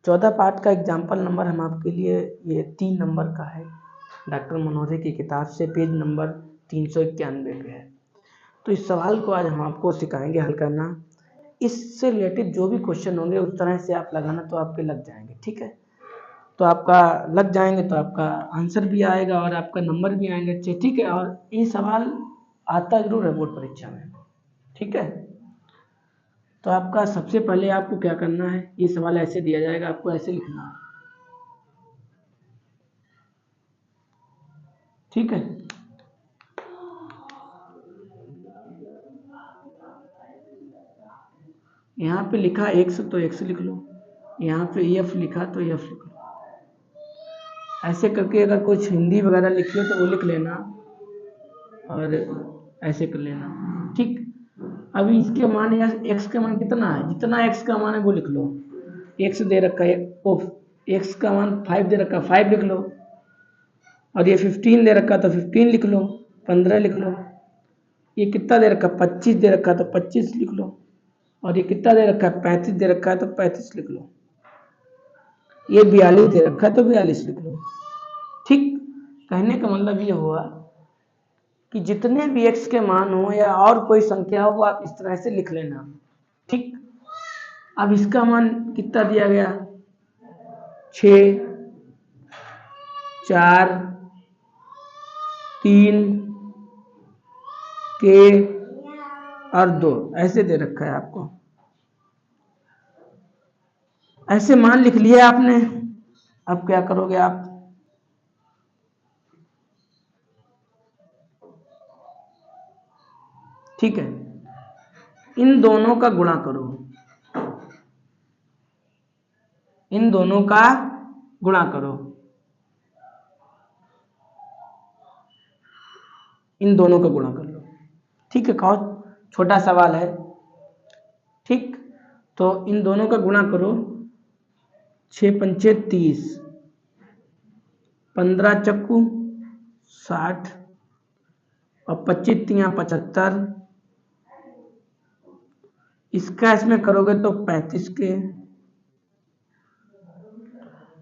14 part का example number हम आपके लिए ये 3 नंबर का है, डॉक्टर मनोहरे की किताब से, पेज नंबर 391 पे है। तो इस सवाल को आज हम आपको सिखाएंगे हल करना। इससे रिलेटेड जो भी क्वेश्चन होंगे उस तरह से आप लगाना तो आपके लग जाएंगे, ठीक है। तो आपका लग जाएंगे तो आपका आंसर भी आएगा और आपका नंबर भी आएंगे अच्छे, ठीक है। और ये सवाल आता जरूर है बोर्ड परीक्षा में, ठीक है। तो आपका सबसे पहले आपको क्या करना है, ये सवाल ऐसे दिया जाएगा, आपको ऐसे लिखना है, ठीक है। यहाँ पे लिखा x तो x लिख लो, यहाँ पे f लिखा तो f लिख लो। ऐसे करके अगर कुछ हिंदी वगैरह लिखी हो तो वो लिख लेना और ऐसे कर लेना, ठीक। अभी इसके मान या x का मान कितना है, जितना x का मान है वो लिख लो। x दे रखा है, x का मान 5 दे रखा है, 5 लिख लो। और ये 15 दे रखा तो 15 लिख लो, 15 लिख लो। ये कितना दे रखा है, 25 दे रखा है तो 25 लिख लो। और ये कितना दे रखा है, 35 दे रखा है तो 35 लिख लो। ये 42 दे रखा है तो 42 लिख लो, ठीक। कहने का मतलब ये हुआ कि जितने भी x के मान हो या और कोई संख्या हो वो आप इस तरह से लिख लेना, ठीक। अब इसका मान कितना दिया गया, 6, 4, 3 के और 2 ऐसे दे रखा है आपको। ऐसे मान लिख लिया आपने। अब क्या करोगे आप, ठीक है, इन दोनों का गुणा करो, इन दोनों का गुणा करो, इन दोनों का गुणा कर लो, ठीक है। बहुत छोटा सवाल है, ठीक। तो इन दोनों का गुणा करो, 6 पंचे 30, 15 चक्कू 60 और 25 तियां 75। इसका इसमें करोगे तो 35 के,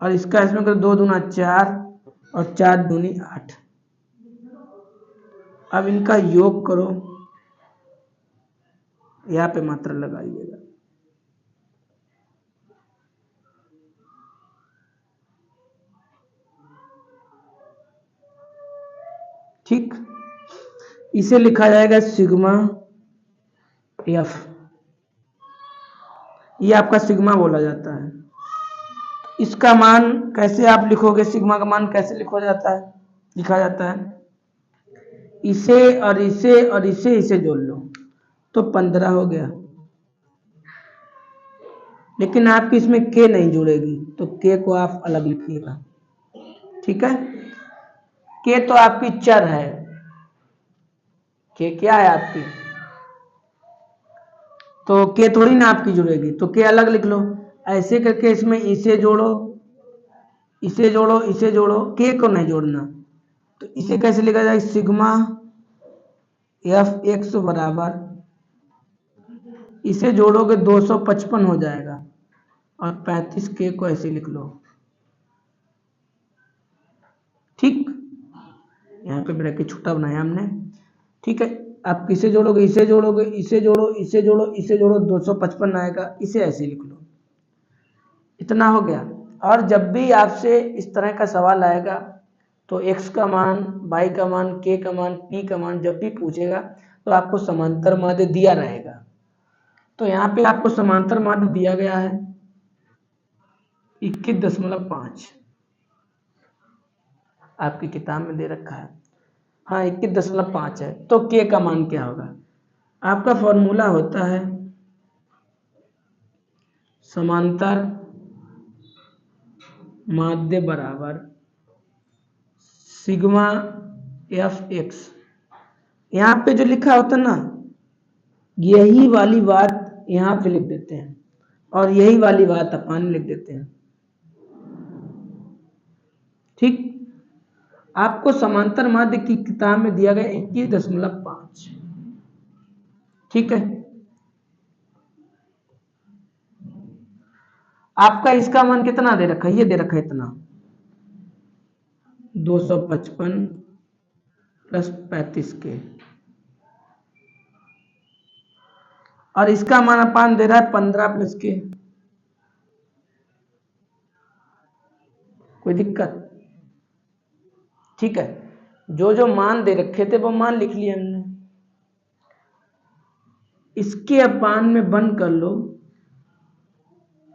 और इसका इसमें करो 2 दूना 4 और 4 दूनी 8। अब इनका योग करो, यहाँ पे मात्रा लगाइएगा, ठीक। इसे लिखा जाएगा सिग्मा एफ, ये आपका सिग्मा बोला जाता है। इसका मान कैसे आप लिखोगे, सिग्मा का मान कैसे लिखा जाता है, लिखा जाता है इसे और इसे और इसे जोड़ लो तो 15 हो गया। लेकिन आपकी इसमें के नहीं जुड़ेगी तो के को आप अलग लिखिएगा, ठीक है। के तो आपकी चर है, के क्या है आपकी, तो के थोड़ी ना आपकी जुड़ेगी, तो के अलग लिख लो। ऐसे करके इसमें इसे जोड़ो, इसे जोड़ो, इसे जोड़ो, के को नहीं जोड़ना। तो इसे कैसे लिखा जाए, सिग्मा एफ एक्स बराबर, इसे जोड़ोगे 255 हो जाएगा और 35 के को ऐसे लिख लो, ठीक। यहाँ पे ब्रैकेट छोटा बनाया हमने, ठीक है। आप किसे जोड़ोगे, इसे जोड़ोगे, इसे जोड़ो, इसे जोड़ो, इसे जोड़ो, 255 आएगा, इसे ऐसे लिख लो। इतना हो गया। और जब भी आपसे इस तरह का सवाल आएगा तो x का मान, y का मान, k का मान, p का मान जब भी पूछेगा तो आपको समांतर माध्य दिया रहेगा। तो यहाँ पे आपको समांतर माध्य दिया गया है 21.5, आपकी किताब में दे रखा है, हाँ 21.5 है। तो k का मान क्या होगा, आपका फॉर्मूला होता है समांतर माध्य बराबर सिग्मा एफ एक्स। यहाँ पे जो लिखा होता है ना, यही वाली बात यहाँ पे लिख देते हैं और यही वाली बात अपन लिख देते हैं, ठीक। आपको समांतर माध्य की किताब में दिया गया 21.5, ठीक है। आपका इसका मान कितना दे रखा है, ये दे रखा है इतना 255 प्लस 35 के, और इसका मान अपान दे रहा है 15 प्लस के। कोई दिक्कत? ठीक है, जो जो मान दे रखे थे वो मान लिख लिए हमने। इसके अपान में बंद कर लो।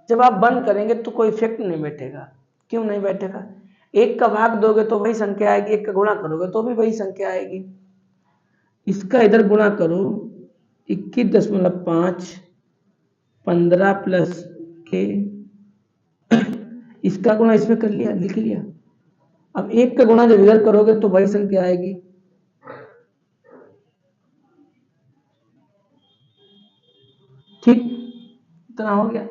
जब आप बंद करेंगे तो कोई इफेक्ट नहीं बैठेगा। क्यों नहीं बैठेगा? एक का भाग दोगे तो वही संख्या आएगी, एक का गुणा करोगे तो भी वही संख्या आएगी। इसका इधर गुणा करो 21.5 15 प्लस के, इसका गुणा इसमें कर लिया, लिख लिया। अब एक का गुणा जब इधर करोगे तो वही संख्या आएगी। ठीक, इतना हो गया।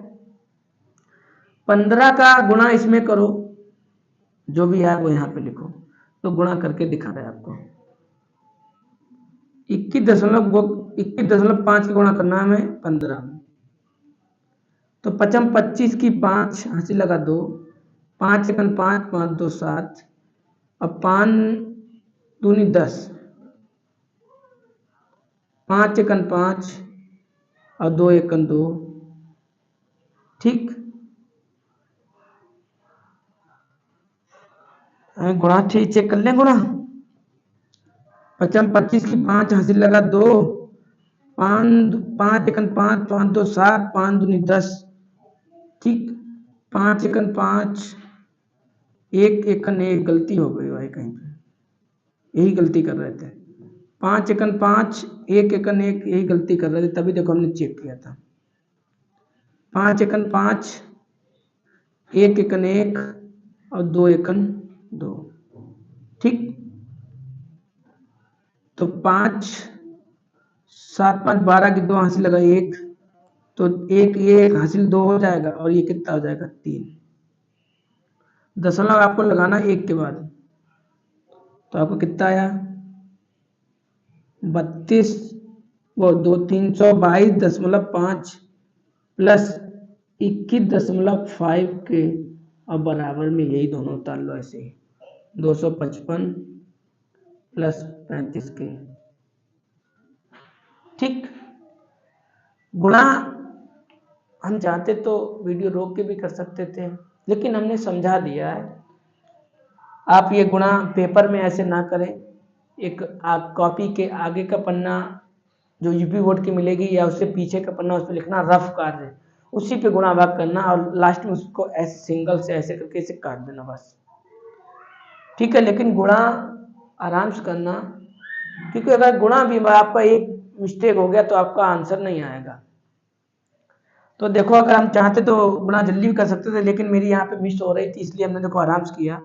15 का गुणा इसमें करो, जो भी है वो यहां पे लिखो, तो गुणा करके दिखा रहा है आपको। 21.5 का गुणा करना है हमें 15, तो 55 25 की 5 हासिल लगा 2, 5 एकन 5 5 2 7, अब 5 दूनी 10, 5 एकन 5 और 2 एकन 2। ठीक, गुणा ठीक चेक कर लें। गुणा 55 25 की 5 हासिल लगा 2, 5 एकन 5 5 2 7, 5 दूनी 10। ठीक, 5 एकन 5 1 एकन 1, गलती हो गई भाई कहीं पे, यही गलती कर रहे थे। 5 एकन 5 1 एकन 1, यही गलती कर रहे थे, तभी देखो हमने चेक किया था। 5 एकन 5 1 एकन 1 और 2 एकन 2। ठीक, तो 5 7 5 12 की 2 हासिल लगा 1, तो 1 ये हासिल 2 हो जाएगा, और ये कितना हो जाएगा 3। दशमलव आपको लगाना 1 के बाद, तो आपको कितना आया 32 वो 322.5 प्लस 21.5 के, अब बराबर में यही दोनों उतार लो ऐसे ही, 255 प्लस 35 के। ठीक, गुणा हम चाहते तो वीडियो रोक के भी कर सकते थे, लेकिन हमने समझा दिया है। आप ये गुणा पेपर में ऐसे ना करें। एक आप कॉपी के आगे का पन्ना जो यूपी बोर्ड की मिलेगी या उससे पीछे का पन्ना, उस पर लिखना रफ कार्य, उसी पे गुणा भाग करना, और लास्ट में उसको ऐसे सिंगल से ऐसे करके इसे काट देना बस। ठीक है, लेकिन गुणा आराम से करना, क्योंकि अगर गुणा भी आपका एक मिस्टेक हो गया तो आपका आंसर नहीं आएगा। तो देखो, अगर हम चाहते तो गुणा जल्दी भी कर सकते थे, लेकिन मेरी यहाँ पे मिस हो रही थी, इसलिए हमने देखो आराम से किया।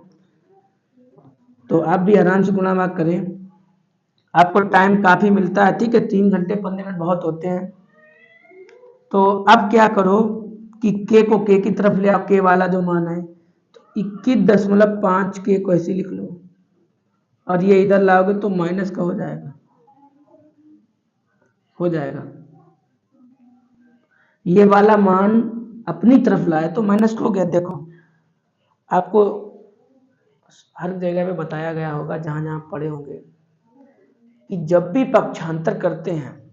तो आप भी आराम से गुणा भाग करें, आपको टाइम काफी मिलता है। ठीक है, 3 घंटे 15 मिनट बहुत होते हैं। तो अब क्या करो कि के को के की तरफ ले आओ, के वाला जो मान है, तो 21.5 के को ऐसे लिख लो, और ये इधर लाओगे तो माइनस का हो जाएगा, ये वाला मान अपनी तरफ लाए तो माइनस हो गया। देखो, आपको हर जगह पे बताया गया होगा, जहां जहां पढ़े होंगे, कि जब भी पक्षांतर करते हैं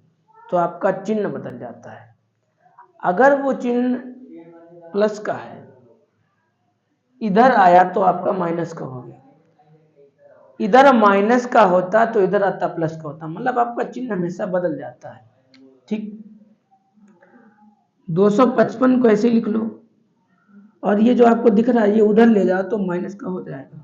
तो आपका चिन्ह बदल जाता है। अगर वो चिन्ह प्लस का है, इधर आया तो आपका माइनस का हो गया, इधर माइनस का होता तो इधर आता प्लस का होता, मतलब आपका चिन्ह हमेशा बदल जाता है। ठीक, 255 को ऐसे लिख लो, और ये जो आपको दिख रहा है ये उधर ले जाओ तो माइनस का हो जाएगा।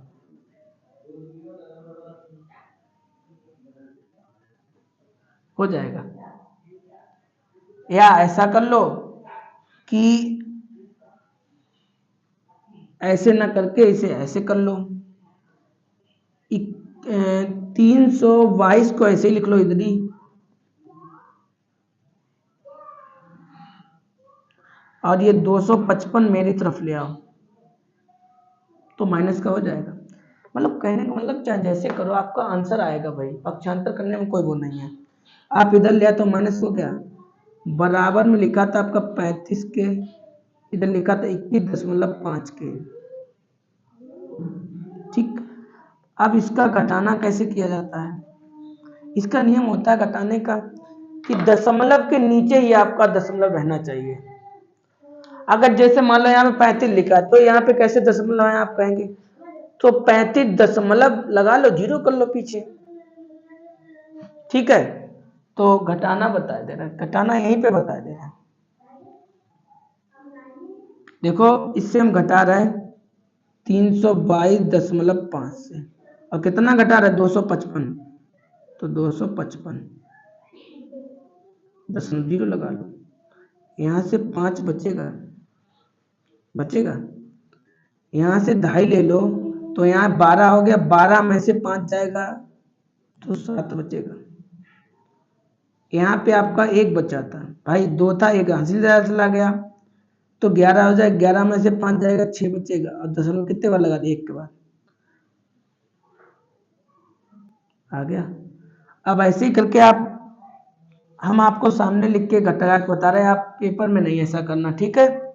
या ऐसा कर लो कि ऐसे ना करके इसे ऐसे कर लो, 322 को ऐसे लिख लो इधर ही, और ये 255 मेरी तरफ ले आओ तो माइनस का हो जाएगा। मतलब कहने का मतलब चाहे जैसे करो आपका आंसर आएगा भाई, पक्षांतर करने में कोई वो नहीं है। आप इधर ले तो माइनस हो गया, बराबर में लिखा था आपका 35 के, इधर लिखा था 21.5 के। ठीक, अब इसका घटाना कैसे किया जाता है? इसका नियम होता है घटाने का कि दशमलव के नीचे ही आपका दशमलव रहना चाहिए। अगर जैसे मान लो यहाँ पे 35 लिखा है, तो यहाँ पे कैसे दशमलव है आप कहेंगे? तो 35 दशमलव लगा लो, 0 कर लो पीछे। ठीक है, तो घटाना बता दे रहा है, घटाना यहीं पे बता दे रहा है। देखो इससे हम घटा रहे हैं 322.5 से, और कितना घटा रहे हैं? 255, तो 255 दशमलव 0 लगा लो। यहाँ से 5 बचेगा, यहाँ से 2.5 ले लो, तो यहाँ 12 हो गया, 12 में से 5 जाएगा तो 7 बचेगा। यहाँ पे आपका 1 बचा था भाई, 2 था, 1 हासिल चला गया, तो 11 हो जाए, 11 में से 5 जाएगा, 6 बचेगा। और दशमलव कितने बार लगा दिए? 1 के बाद आ गया। अब ऐसे ही करके हम आपको सामने लिख के घटा के बता रहे हैं, आप पेपर में नहीं ऐसा करना, ठीक है?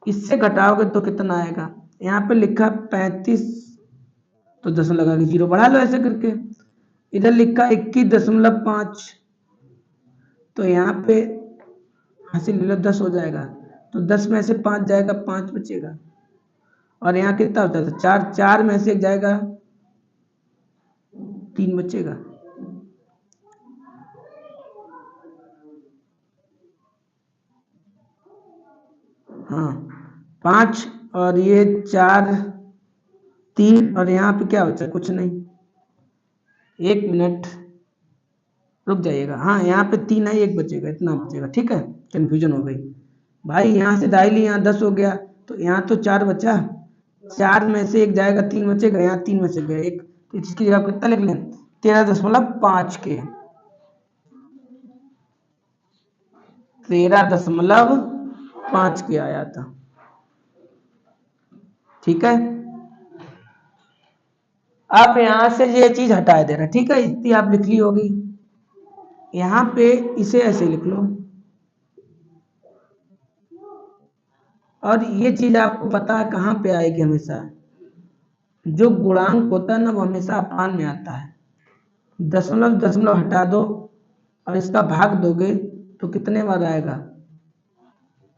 इससे घटाओगे तो कितना आएगा? यहाँ पे लिखा 35, तो दशमलव लगा के 0 बढ़ा लो ऐसे करके। इधर लिखा 21.5, तो यहाँ पे हासिल ले लो, 10 हो जाएगा, तो 10 में से 5 जाएगा, 5 बचेगा। और यहाँ कितना होता है? 4, 4 में से 1 जाएगा, 3 बचेगा। हाँ, 5 और ये 4, 3, और यहाँ पे क्या बचा? कुछ नहीं। 1 मिनट रुक जाइएगा। हाँ, यहाँ पे 3 है, 1 बचेगा, इतना बचेगा। ठीक है, कंफ्यूजन हो गई भाई। यहाँ से 2.5 यहाँ 10 हो गया, तो यहाँ तो 4 बचा, 4 में से 1 जाएगा, 3 बचेगा। यहाँ 3 में से गया 1, तो इसकी जगह कितना लिख लें? 13.5 के, 13.5 के आया था। ठीक है, अब यहां से ये चीज हटा दे रहा। ठीक है, इतनी आप लिख ली होगी। यहाँ पे इसे ऐसे लिख लो, और ये चीज आपको पता है कहाँ पे आएगी? हमेशा जो गुणांक होता है ना, वो हमेशा अपान में आता है। दशमलव दशमलव हटा दो और इसका भाग दोगे तो कितने बार आएगा?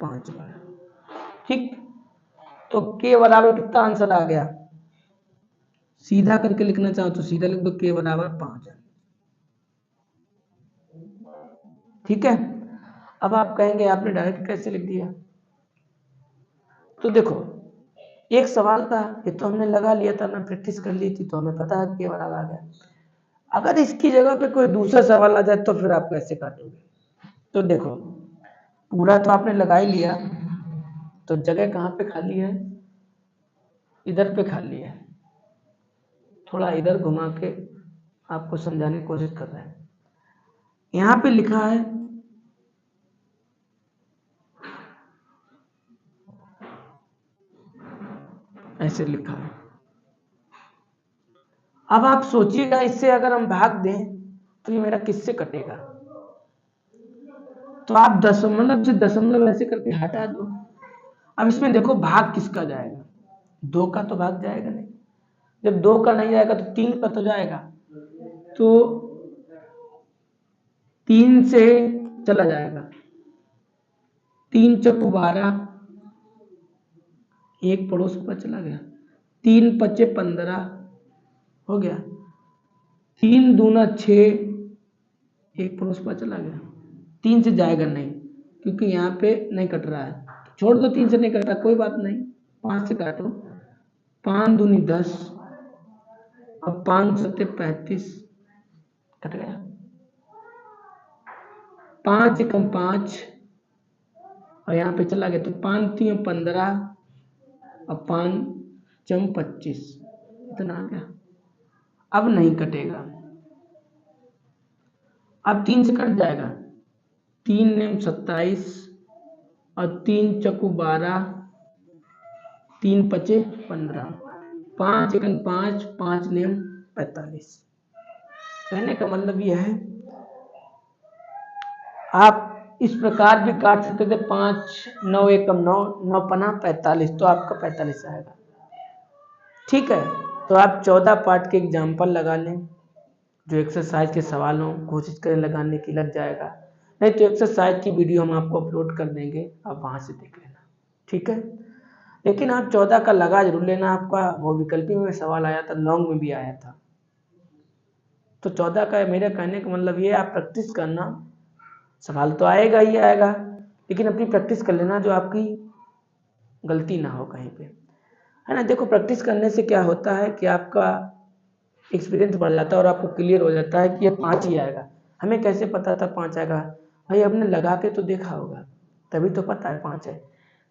5 बार। ठीक, तो के बराबर कितना आंसर आ गया? सीधा करके लिखना चाहो तो सीधा लिख दो, के बराबर 5 है। ठीक है, अब आप कहेंगे आपने डायरेक्ट कैसे लिख दिया? तो देखो, एक सवाल था, ये तो हमने लगा लिया था, हमने प्रैक्टिस कर ली थी, तो हमें पता है के बराबर आ गया। अगर इसकी जगह पे कोई दूसरा सवाल आ जाए तो फिर आप कैसे काटोगे? तो देखो, पूरा तो आपने लगा ही लिया, तो जगह कहाँ पे खाली है? इधर पे खाली है। थोड़ा इधर घुमा के आपको समझाने की कोशिश कर रहे हैं। यहाँ पे लिखा है ऐसे लिखा है। अब आप सोचिएगा, इससे अगर हम भाग दें तो ये मेरा किससे कटेगा? तो आप दशमलव से दशमलव ऐसे करके हटा दो। अब इसमें देखो भाग किसका जाएगा? 2 का तो भाग जाएगा नहीं। जब 2 का नहीं जाएगा तो 3 का तो जाएगा, तो 3 से चला जाएगा। 3 चौको 12, 1 पड़ोस पर चला गया। 3 पचे 15 हो गया। 3 दूना 6, 1 पड़ोस पर चला गया। 3 से जाएगा नहीं, क्योंकि यहाँ पे नहीं कट रहा है। छोड़ दो, 3 से नहीं कट रहा, कोई बात नहीं, 5 से काटो। 5 दूनी 10 और 5 सत्ते 35, कट गया। 5 एकम 5 और यहाँ पे चला गया, तो 5 3 15 और 5 चम 25, इतना आ गया। अब नहीं कटेगा, अब 3 से कट जाएगा। 3 नेम 27 और 3 चकू 12, 3 पचे 15, 5 एकम 5, 5 नेम 45। कहने का मतलब यह है, आप इस प्रकार भी काट सकते थे, 5 9 एकम 9, 9 पना 45, तो आपका 45 आएगा। ठीक है, तो आप 14 पार्ट के एग्जाम्पल लगा लें, जो एक्सरसाइज के सवाल हों कोशिश करें लगाने की, लग जाएगा। नहीं तो एक्सरसाइज की वीडियो हम आपको अपलोड कर देंगे, आप वहाँ से देख लेना। ठीक है, लेकिन आप 14 का लगा जरूर लेना। आपका वो विकल्पी में सवाल आया था, लॉन्ग में भी आया था, तो 14 का मेरे कहने का मतलब ये, आप प्रैक्टिस करना, सवाल तो आएगा ही आएगा, लेकिन अपनी प्रैक्टिस कर लेना, जो आपकी गलती ना हो कहीं पे, है ना। देखो प्रैक्टिस करने से क्या होता है कि आपका एक्सपीरियंस बढ़ जाता है और आपको क्लियर हो जाता है कि ये 5 ही आएगा। हमें कैसे पता था 5 आएगा? भाई हमने लगा के तो देखा होगा, तभी तो पता है 5 है।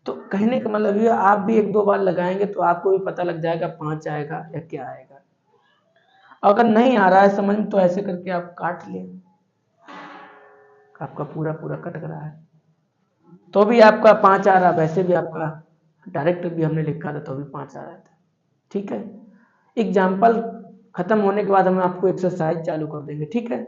तो कहने का मतलब ये, आप भी 1-2 बार लगाएंगे तो आपको भी पता लग जाएगा 5 आएगा या क्या आएगा। अगर नहीं आ रहा है समझ में, तो ऐसे करके आप काट लें, आपका पूरा पूरा कट रहा है तो भी आपका 5 आ रहा, वैसे भी आपका डायरेक्ट भी हमने लिखा था तो भी 5 आ रहा था। ठीक है, एग्जाम्पल खत्म होने के बाद हम आपको एक्सरसाइज चालू कर देंगे। ठीक है।